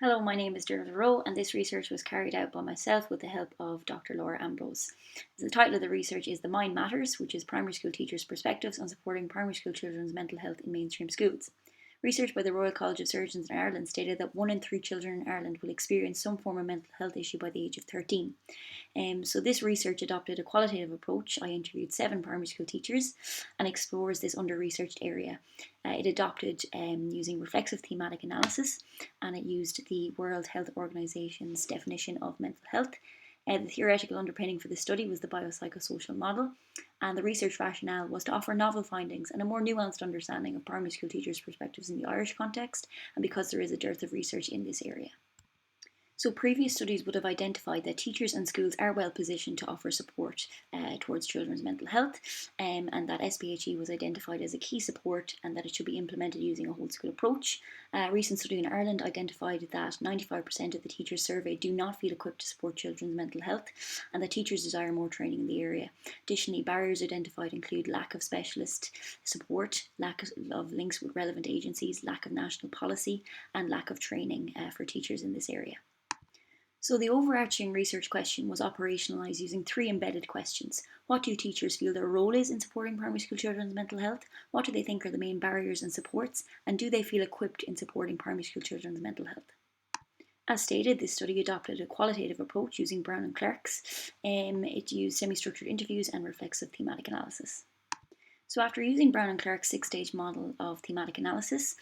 Hello, my name is Dearbhaile Roe, and this research was carried out by myself with the help of Dr. Laura Ambrose. The title of the research is The Mind Matters, which is primary school teachers' perspectives on supporting primary school children's mental health in mainstream schools. Research by the Royal College of Surgeons in Ireland stated that 1 in 3 children in Ireland will experience some form of mental health issue by the age of 13. So this research adopted a qualitative approach. I interviewed 7 primary school teachers and explores this under-researched area. It adopted using reflexive thematic analysis, and it used the World Health Organization's definition of mental health. The theoretical underpinning for the study was the biopsychosocial model, and the research rationale was to offer novel findings and a more nuanced understanding of primary school teachers' perspectives in the Irish context, and because there is a dearth of research in this area. So previous studies would have identified that teachers and schools are well positioned to offer support towards children's mental health, and that SPHE was identified as a key support and that it should be implemented using a whole school approach. A recent study in Ireland identified that 95% of the teachers surveyed do not feel equipped to support children's mental health, and that teachers desire more training in the area. Additionally, barriers identified include lack of specialist support, lack of links with relevant agencies, lack of national policy, and lack of training for teachers in this area. So the overarching research question was operationalised using 3 embedded questions. What do teachers feel their role is in supporting primary school children's mental health? What do they think are the main barriers and supports? And do they feel equipped in supporting primary school children's mental health? As stated, this study adopted a qualitative approach using Brown and Clerk's. It used semi-structured interviews and reflexive thematic analysis. So after using Brown and Clerk's 6-stage model of thematic analysis,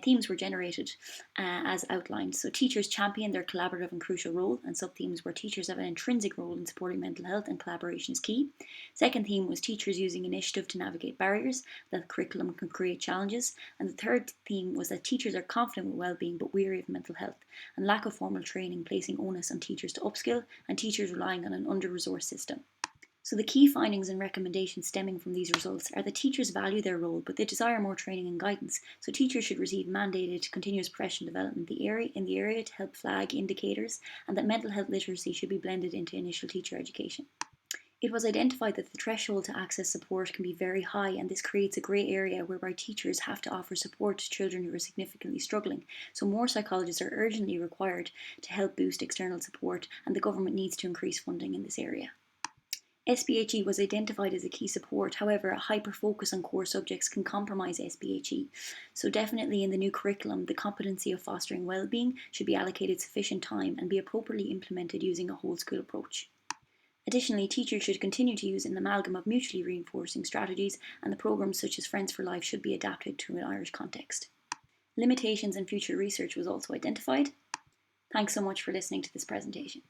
themes were generated as outlined. So teachers championed their collaborative and crucial role, and sub-themes were teachers have an intrinsic role in supporting mental health and collaboration is key. Second theme was teachers using initiative to navigate barriers, that the curriculum can create challenges. And the third theme was that teachers are confident with well-being but weary of mental health, and lack of formal training placing onus on teachers to upskill, and teachers relying on an under-resourced system. So the key findings and recommendations stemming from these results are that teachers value their role, but they desire more training and guidance. So teachers should receive mandated continuous professional development in the area to help flag indicators, and that mental health literacy should be blended into initial teacher education. It was identified that the threshold to access support can be very high, and this creates a grey area whereby teachers have to offer support to children who are significantly struggling. So more psychologists are urgently required to help boost external support, and the government needs to increase funding in this area. SPHE was identified as a key support. However, a hyper-focus on core subjects can compromise SPHE. So definitely in the new curriculum, the competency of fostering well-being should be allocated sufficient time and be appropriately implemented using a whole school approach. Additionally, teachers should continue to use an amalgam of mutually reinforcing strategies, and the programmes such as Friends for Life should be adapted to an Irish context. Limitations in future research was also identified. Thanks so much for listening to this presentation.